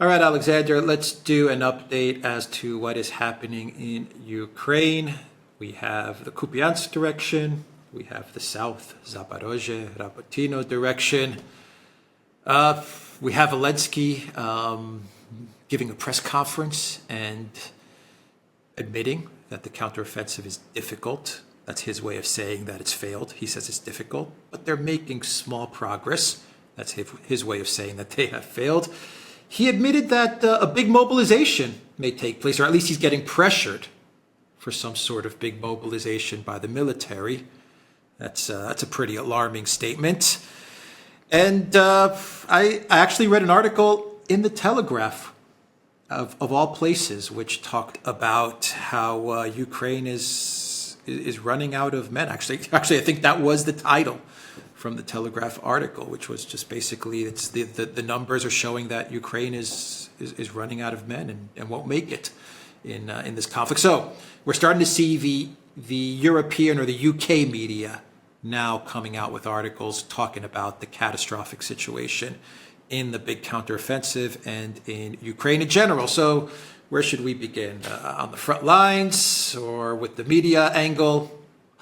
All right, Alexander, let's do an update as to what is happening in Ukraine. We have the Kupiansk direction. We have the south, Zaporozhye, Rabotino direction. We have Zelensky giving a press conference and admitting that the counteroffensive is difficult. That's his way of saying that it's failed. He says it's difficult, but they're making small progress. That's his way of saying that they have failed. He admitted that a big mobilization may take place, or at least he's getting pressured for some sort of big mobilization by the military. That's a pretty alarming statement. And I actually read an article in the Telegraph, of all places, which talked about how Ukraine is running out of men. Actually, I think that was the title from the Telegraph article, which was just basically it's the numbers are showing that Ukraine is running out of men and won't make it in this conflict. So we're starting to see the European or the UK media now coming out with articles talking about the catastrophic situation in the big counteroffensive and in Ukraine in general. So where should we begin? On the front lines or with the media angle?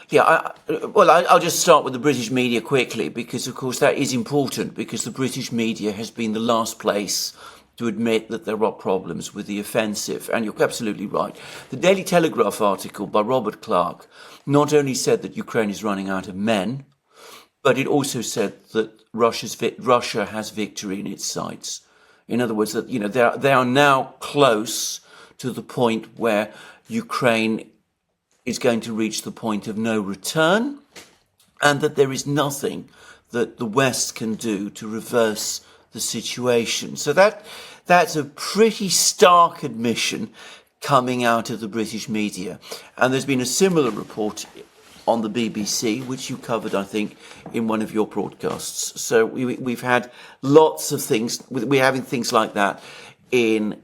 Yeah, I'll just start with the British media quickly, because, of course, that is important, because the British media has been the last place to admit that there are problems with the offensive. And you're absolutely right. The Daily Telegraph article by Robert Clark not only said that Ukraine is running out of men, but it also said that Russia has victory in its sights. In other words, that they are now close to the point where Ukraine is going to reach the point of no return, and that there is nothing that the West can do to reverse the situation. So that's a pretty stark admission coming out of the British media. And there's been a similar report on the BBC, which you covered, I think, in one of your broadcasts. So we've had lots of things. We're having things like that in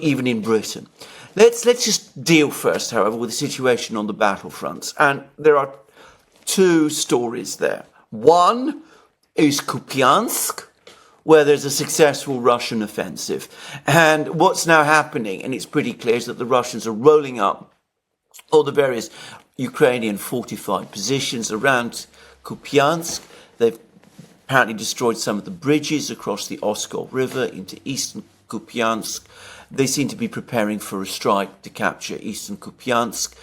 even in Britain. Let's just deal first, however, with the situation on the battlefronts. And there are two stories there. One is Kupiansk, where there's a successful Russian offensive. And what's now happening, and it's pretty clear, is that the Russians are rolling up all the various Ukrainian fortified positions around Kupiansk. They've apparently destroyed some of the bridges across the Oskol River into eastern Kupiansk. They seem to be preparing for a strike to capture eastern Kupiansk,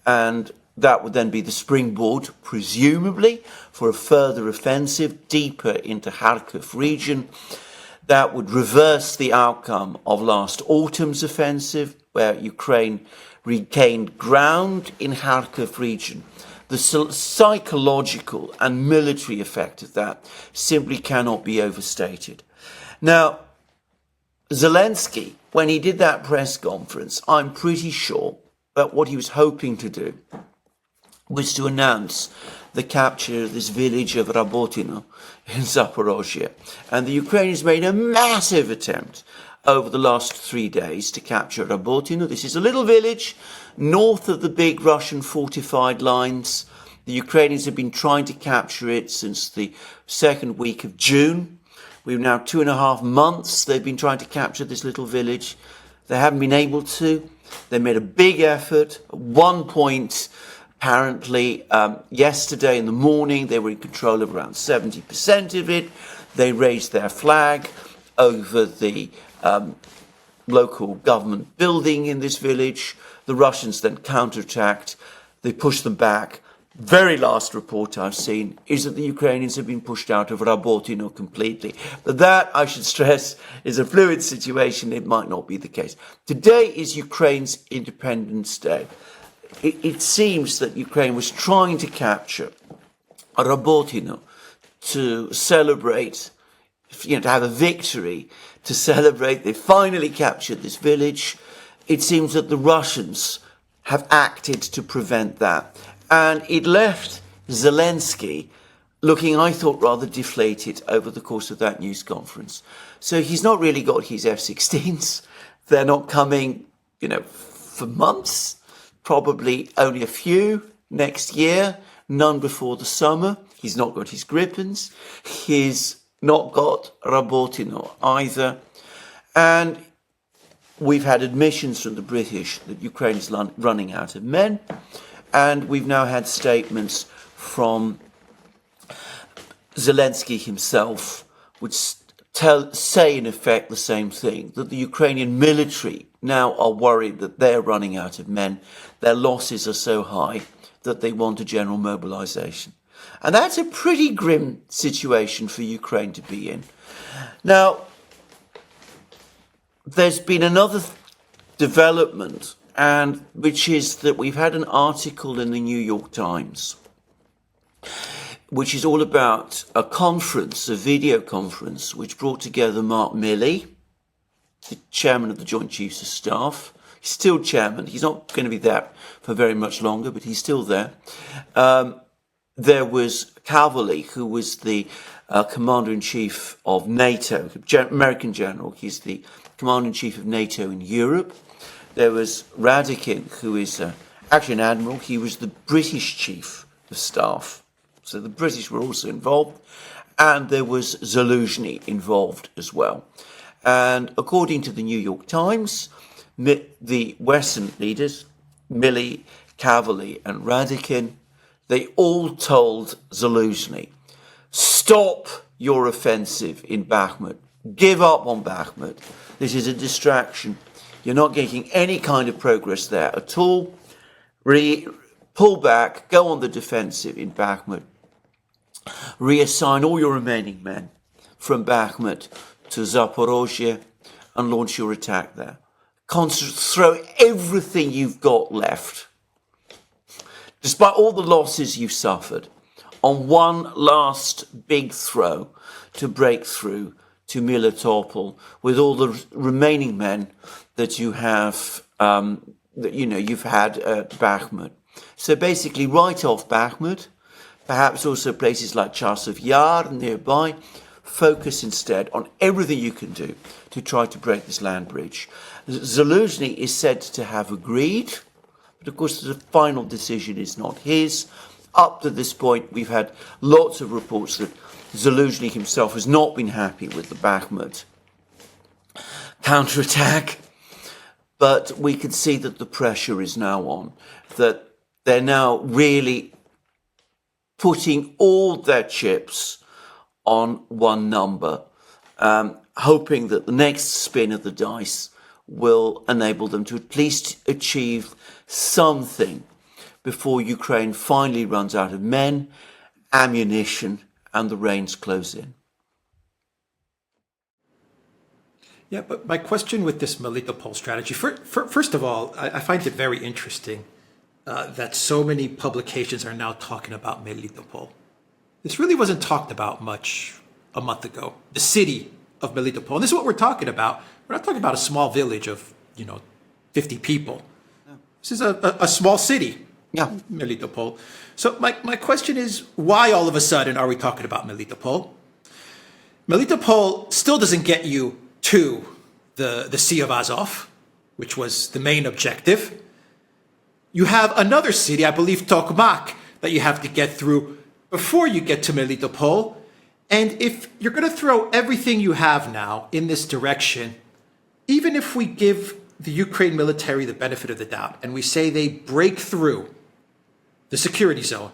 and that would then be the springboard, presumably, for a further offensive deeper into Kharkiv region. That would reverse the outcome of last autumn's offensive, where Ukraine regained ground in Kharkiv region. The psychological and military effect of that simply cannot be overstated. Now, Zelensky, when he did that press conference, I'm pretty sure that what he was hoping to do was to announce the capture of this village of Rabotino in Zaporozhye. And the Ukrainians made a massive attempt over the last 3 days to capture Rabotino. This is a little village north of the big Russian fortified lines. The Ukrainians have been trying to capture it since the second week of June. We've now 2.5 months they've been trying to capture this little village. They haven't been able to. They made a big effort. At one point, apparently, yesterday in the morning, they were in control of around 70% of it. They raised their flag over the local government building in this village. The Russians then counterattacked. They pushed them back. Very last report I've seen is that the Ukrainians have been pushed out of Rabotino completely. But that, I should stress, is a fluid situation. It might not be the case. Today is Ukraine's Independence Day. It seems that Ukraine was trying to capture Rabotino to celebrate, to have a victory, to celebrate they finally captured this village. It seems that the Russians have acted to prevent that. And it left Zelensky looking, I thought, rather deflated over the course of that news conference. So he's not really got his F-16s. They're not coming, for months, probably only a few next year, none before the summer. He's not got his Gripens. He's not got Rabotino either. And we've had admissions from the British that Ukraine is running out of men. And we've now had statements from Zelensky himself, which say in effect the same thing, that the Ukrainian military now are worried that they're running out of men. Their losses are so high that they want a general mobilization. And that's a pretty grim situation for Ukraine to be in. Now, there's been another development, and which is that we've had an article in the New York Times, which is all about a conference, a video conference, which brought together Mark Milley, the chairman of the Joint Chiefs of Staff. He's still chairman. He's not going to be that for very much longer, but he's still there. There was Cavalli, who was the commander-in-chief of NATO, American general. He's the commander-in-chief of NATO in Europe. There was Radikin, who is actually an admiral. He was the British chief of staff. So the British were also involved. And there was Zelensky involved as well. And according to the New York Times, the Western leaders, Milley, Cavalli and Radikin, they all told Zelensky, stop your offensive in Bakhmut. Give up on Bakhmut. This is a distraction. You're not getting any kind of progress there at all. Pull back, go on the defensive in Bakhmut. Reassign all your remaining men from Bakhmut to Zaporozhye and launch your attack there. Throw everything you've got left, despite all the losses you've suffered, on one last big throw to break through to Melitopol with all the remaining men that you have, you've had at Bakhmut. So basically, write off Bakhmut, perhaps also places like Chasiv Yar nearby. Focus instead on everything you can do to try to break this land bridge. Zelensky is said to have agreed, but of course the final decision is not his. Up to this point, we've had lots of reports that Zelensky himself has not been happy with the Bakhmut counterattack, but we can see that the pressure is now on, that they're now really putting all their chips on one number, hoping that the next spin of the dice will enable them to at least achieve something before Ukraine finally runs out of men, ammunition, and the rains close in. Yeah, but my question with this Melitopol strategy, first of all, I find it very interesting that so many publications are now talking about Melitopol. This really wasn't talked about much a month ago. The city of Melitopol. And this is what we're talking about. We're not talking about a small village of, 50 people. No. This is a small city, Melitopol. So my question is, why all of a sudden are we talking about Melitopol? Melitopol still doesn't get you to the Sea of Azov, which was the main objective. You have another city, I believe Tokmak, that you have to get through before you get to Melitopol. And if you're going to throw everything you have now in this direction, even if we give the Ukraine military the benefit of the doubt and we say they break through the security zone,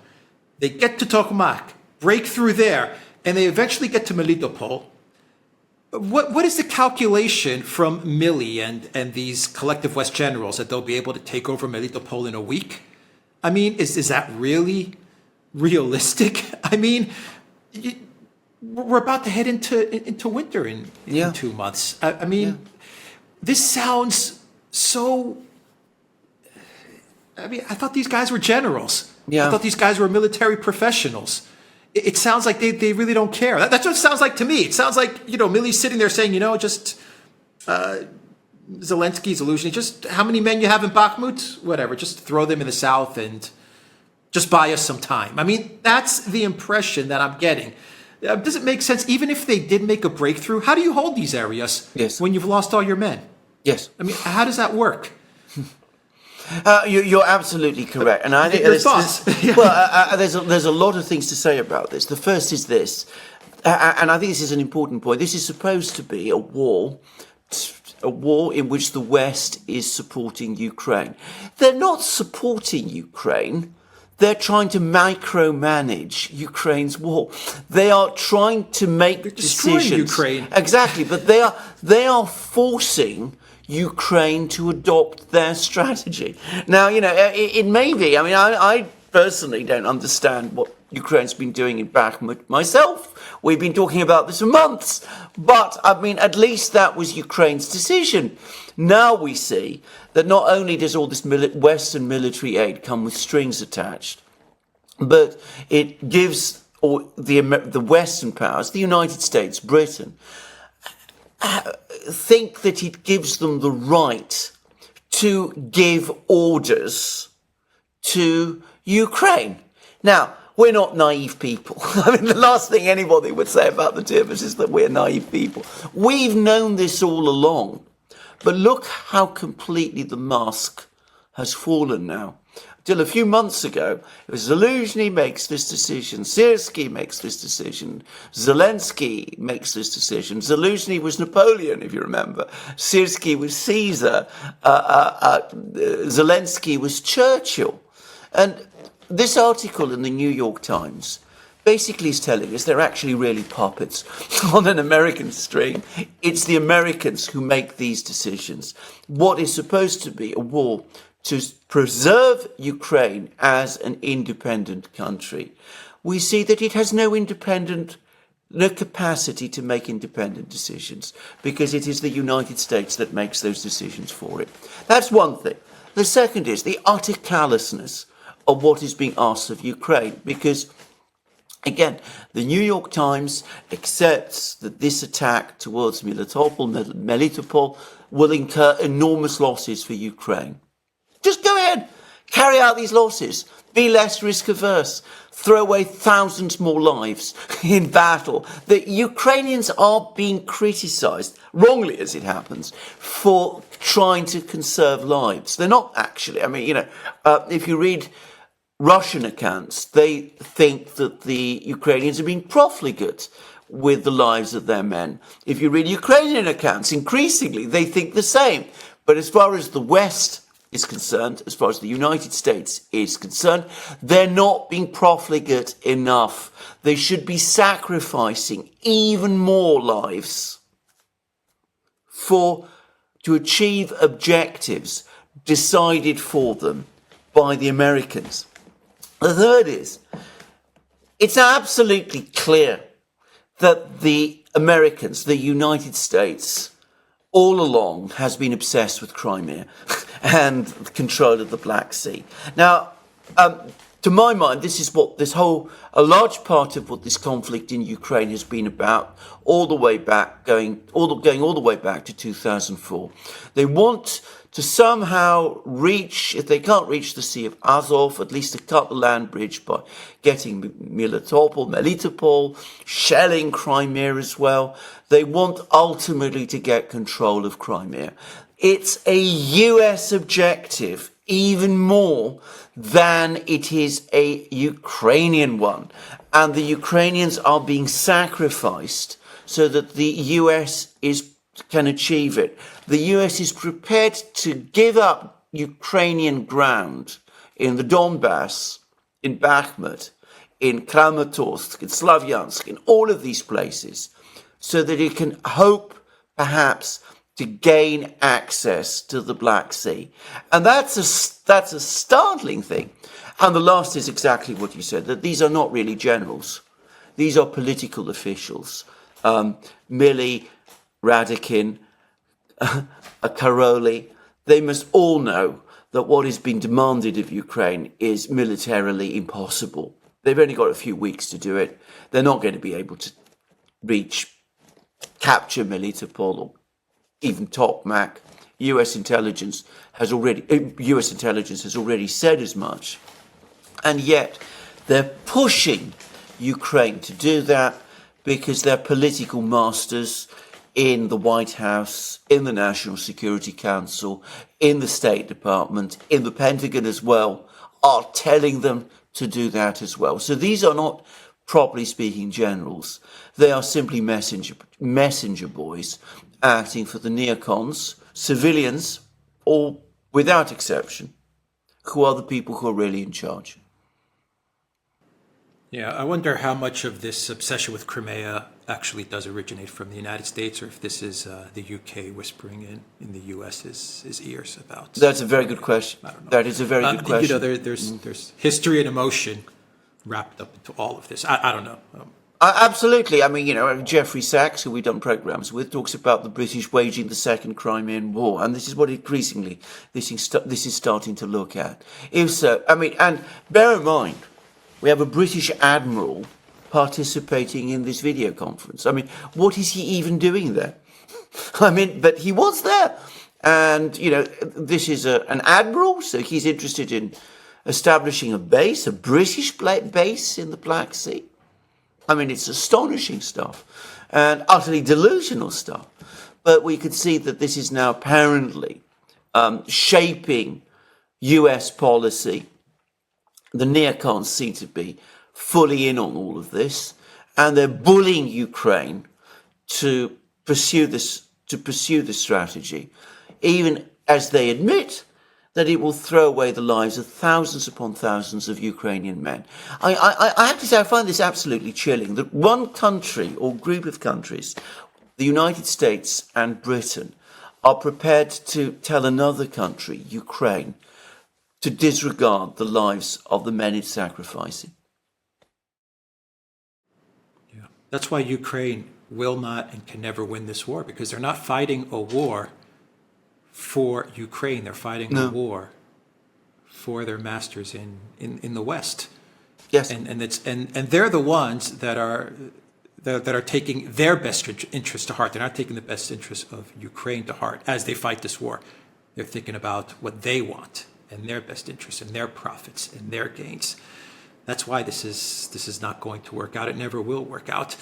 they get to Tokmak, break through there, and they eventually get to Melitopol, what is the calculation from Milley and these collective West generals that they'll be able to take over Melitopol in a week? I mean, is that really realistic? I mean, we're about to head into winter in 2 months. I mean, this sounds so... I mean, I thought these guys were generals. I thought these guys were military professionals. It sounds like they really don't care. That's what it sounds like to me. It sounds like, Milley's sitting there saying, just Zelensky's illusion. Just how many men you have in Bakhmut? Whatever. Just throw them in the south and just buy us some time. I mean, that's the impression that I'm getting. Does it make sense? Even if they did make a breakthrough, how do you hold these areas when you've lost all your men? Yes. I mean, how does that work? You're absolutely correct, and I think there's a lot of things to say about this. The first is this, and I think this is an important point. This is supposed to be a war a war in which the West is supporting Ukraine. They're not supporting Ukraine. They're trying to micromanage Ukraine's war. They are trying to make decisions. Ukraine. Exactly, but they are forcing Ukraine to adopt their strategy. Now, it may be. I mean, I personally don't understand what Ukraine's been doing in Bakhmut myself. We've been talking about this for months. But, I mean, at least that was Ukraine's decision. Now we see that not only does all this Western military aid come with strings attached, but it gives the Western powers, the United States, Britain, think that it gives them the right to give orders to Ukraine. Now, we're not naive people. I mean, the last thing anybody would say about the two of us is that we're naive people. We've known this all along. But look how completely the mask has fallen now. Till a few months ago, it was Zelensky makes this decision, Syrskyi makes this decision, Zelensky makes this decision. Zelensky was Napoleon, if you remember. Syrskyi was Caesar. Zelensky was Churchill. And this article in the New York Times basically is telling us they're actually really puppets on an American string. It's the Americans who make these decisions. What is supposed to be a war to preserve Ukraine as an independent country, we see that it has no capacity to make independent decisions because it is the United States that makes those decisions for it. That's one thing. The second is the utter callousness of what is being asked of Ukraine, because again, the New York Times accepts that this attack towards Melitopol will incur enormous losses for Ukraine. Just go ahead, carry out these losses, be less risk averse, throw away thousands more lives in battle. The Ukrainians are being criticised, wrongly as it happens, for trying to conserve lives. They're not actually. I mean, if you read Russian accounts, they think that the Ukrainians are being profligate with the lives of their men. If you read Ukrainian accounts, increasingly they think the same. But as far as the West is concerned, as far as the United States is concerned, they're not being profligate enough. They should be sacrificing even more lives to achieve objectives decided for them by the Americans. The third is, it's absolutely clear that the Americans, the United States, all along has been obsessed with Crimea and control of the Black Sea. Now, to my mind, this is what a large part of what this conflict in Ukraine has been about, all the way back, going all the way back to 2004. They want to somehow reach, if they can't reach the Sea of Azov, at least to cut the land bridge by getting Melitopol, shelling Crimea as well. They want ultimately to get control of Crimea. It's a US objective, even more than it is a Ukrainian one. And the Ukrainians are being sacrificed so that the US can achieve it. The US is prepared to give up Ukrainian ground in the Donbass, in Bakhmut, in Kramatorsk, in Slavyansk, in all of these places, so that it can hope, perhaps, to gain access to the Black Sea. And that's a startling thing. And the last is exactly what you said, that these are not really generals. These are political officials. Milley, Radakin, Karoli, they must all know that what is being demanded of Ukraine is militarily impossible. They've only got a few weeks to do it. They're not going to be able to capture Melitopol or even Tokmak. US intelligence has already said as much. And yet they're pushing Ukraine to do that because their political masters in the White House, in the National Security Council, in the State Department, in the Pentagon as well, are telling them to do that as well. So these are not, properly speaking, generals. They are simply messenger boys. acting for the neocons, civilians, or without exception, who are the people who are really in charge. Yeah, I wonder how much of this obsession with Crimea actually does originate from the United States, or if this is the UK whispering in the US's ears about. That's a very good question. I don't know. That is a very good question. You know, there's history and emotion wrapped up into all of this. I don't know. Absolutely. I mean, you know, Jeffrey Sachs, who we've done programs with, talks about the British waging the Second Crimean War, and this is what increasingly this is starting to look at. If so, I mean, and bear in mind, we have a British admiral participating in this video conference. I mean, what is he even doing there? I mean, but he was there, and you know, this is an admiral, so he's interested in establishing a base, a British base in the Black Sea. I mean, it's astonishing stuff and utterly delusional stuff. But we could see that this is now apparently shaping US policy. The neocons seem to be fully in on all of this, and they're bullying Ukraine to pursue this strategy, even as they admit that it will throw away the lives of thousands upon thousands of Ukrainian men. I have to say, I find this absolutely chilling, that one country or group of countries, the United States and Britain, are prepared to tell another country, Ukraine, to disregard the lives of the men it's sacrificing. Yeah. That's why Ukraine will not and can never win this war, because they're not fighting a war for Ukraine. They're fighting a war for their masters in the West. Yes, and they're the ones that are taking their best interest to heart. They're not taking the best interest of Ukraine to heart as they fight this war. They're thinking about what they want and their best interests and their profits and their gains. That's why this is not going to work out. It never will work out.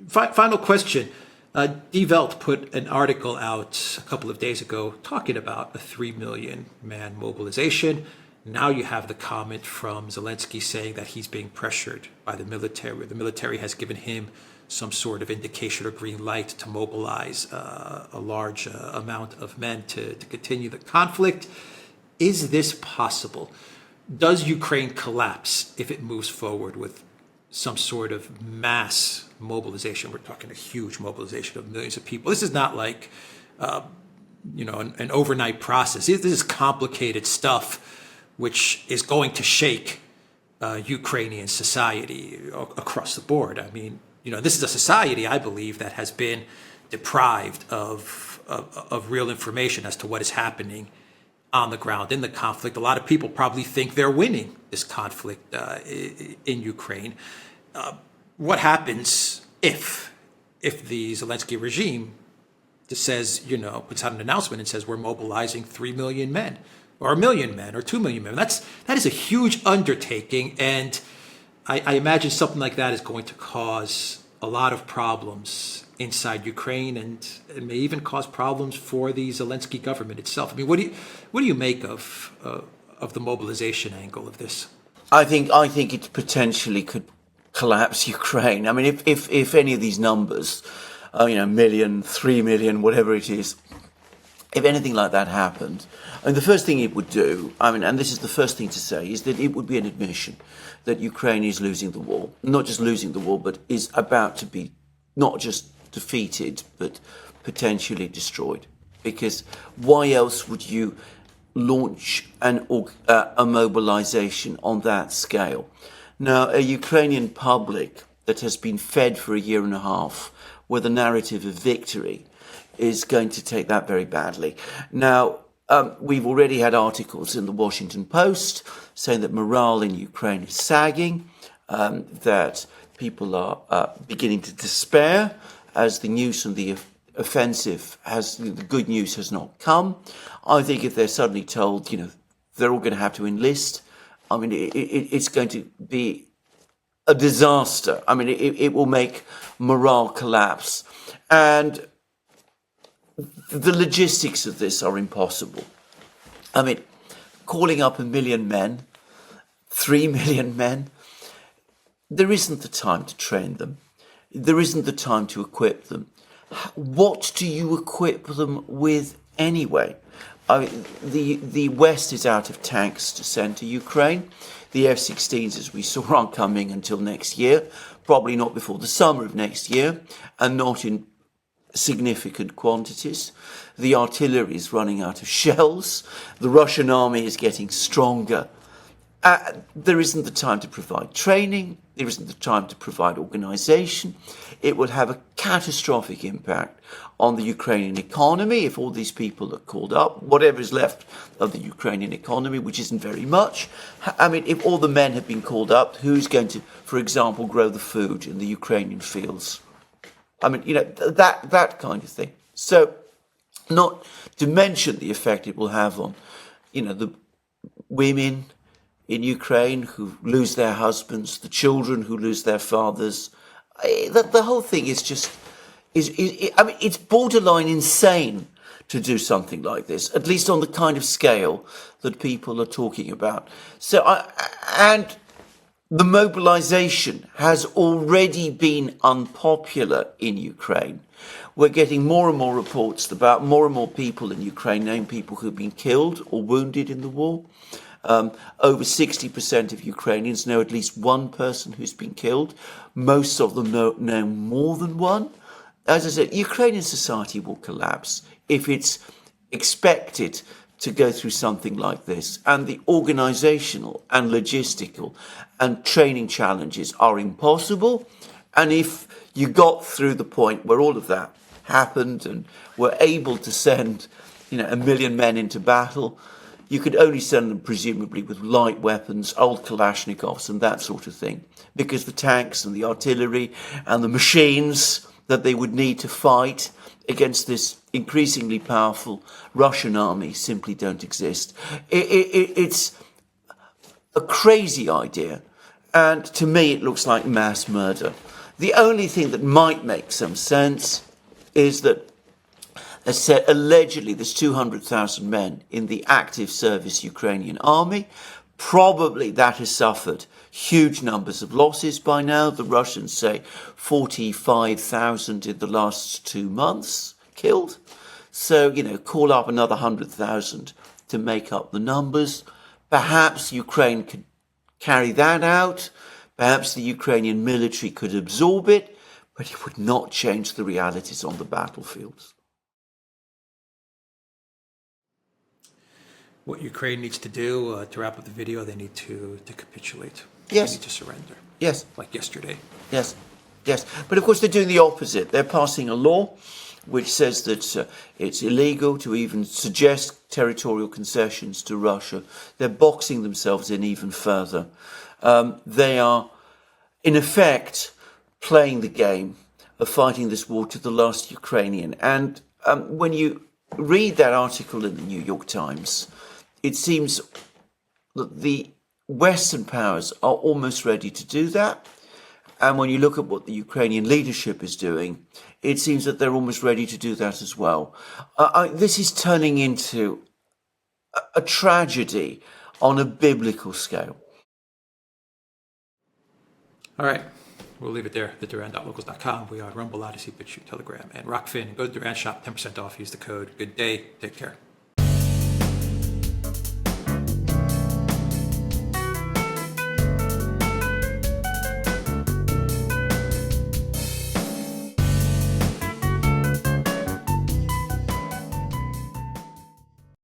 Final question. Die Welt put an article out a couple of days ago talking about a 3 million man mobilization. Now you have the comment from Zelensky saying that he's being pressured by the military. The military has given him some sort of indication or green light to mobilize a large amount of men to continue the conflict. Is this possible? Does Ukraine collapse if it moves forward with some sort of mass mobilization? We're talking a huge mobilization of millions of people. This is not like, an overnight process. This is complicated stuff, which is going to shake Ukrainian society across the board. I mean, this is a society, I believe, that has been deprived of real information as to what is happening on the ground in the conflict. A lot of people probably think they're winning this conflict in Ukraine. What happens if the Zelensky regime just says, puts out an announcement and says we're mobilizing 3 million men or 1 million men or 2 million men? That is a huge undertaking, and I imagine something like that is going to cause a lot of problems inside Ukraine, and it may even cause problems for the Zelensky government itself. I mean, what do you make of the mobilization angle of this? I think it potentially could collapse Ukraine. I mean, if any of these numbers, million, 3 million, whatever it is, if anything like that happened, the first thing it would do, and this is the first thing to say, is that it would be an admission that Ukraine is losing the war. Not just losing the war, but is about to be not just defeated, but potentially destroyed. Because why else would you launch a mobilization on that scale? Now, a Ukrainian public that has been fed for a year and a half with a narrative of victory is going to take that very badly. Now, we've already had articles in the Washington Post saying that morale in Ukraine is sagging, that people are beginning to despair as the news from the offensive the good news has not come. I think if they're suddenly told, they're all going to have to enlist, it's going to be a disaster. It will make morale collapse. And the logistics of this are impossible. Calling up 1 million men, 3 million men, there isn't the time to train them. There isn't the time to equip them. what do you equip them with anyway? I mean, the West is out of tanks to send to Ukraine. The F-16s, as we saw, aren't coming until next year, probably not before the summer of next year, and not in significant quantities. The artillery is running out of shells. The Russian army is getting stronger. There isn't the time to provide training. There isn't the time to provide organisation. It will have a catastrophic impact on the Ukrainian economy if all these people are called up, whatever is left of the Ukrainian economy, which isn't very much. I mean, if all the men have been called up, who's going to, for example, grow the food in the Ukrainian fields? I mean, that kind of thing. So, not to mention the effect it will have on, the women in Ukraine who lose their husbands, the children who lose their fathers. The whole thing is just, it's borderline insane to do something like this, at least on the kind of scale that people are talking about. And the mobilization has already been unpopular in Ukraine. We're getting more and more reports about more and more people in Ukraine, named people who've been killed or wounded in the war. Over 60% of Ukrainians know at least one person who's been killed. Most of them know more than one. As I said, Ukrainian society will collapse if it's expected to go through something like this. And the organizational and logistical and training challenges are impossible. And if you got through the point where all of that happened and were able to send, 1 million men into battle, you could only send them presumably with light weapons, old Kalashnikovs and that sort of thing, because the tanks and the artillery and the machines that they would need to fight against this increasingly powerful Russian army simply don't exist. It's a crazy idea, and to me it looks like mass murder. The only thing that might make some sense is that, as said, allegedly there's 200,000 men in the active service Ukrainian army. Probably that has suffered huge numbers of losses by now. The Russians say 45,000 in the last 2 months killed. So, call up another 100,000 to make up the numbers. Perhaps Ukraine could carry that out. Perhaps the Ukrainian military could absorb it, but it would not change the realities on the battlefields. What Ukraine needs to do, to wrap up the video, they need to capitulate. Yes. They need to surrender. Yes. Like yesterday. Yes. Yes. But of course they're doing the opposite. They're passing a law which says that it's illegal to even suggest territorial concessions to Russia. They're boxing themselves in even further. They are, in effect, playing the game of fighting this war to the last Ukrainian. And when you read that article in the New York Times, it seems that the Western powers are almost ready to do that. And when you look at what the Ukrainian leadership is doing, it seems that they're almost ready to do that as well. This is turning into a tragedy on a biblical scale. All right. We'll leave it there. Duran.locals.com. We are Rumble, ODYSEE, BitChute, Telegram, and Rockfin. Go to Duran Shop, 10% off. Use the code. Good day. Take care.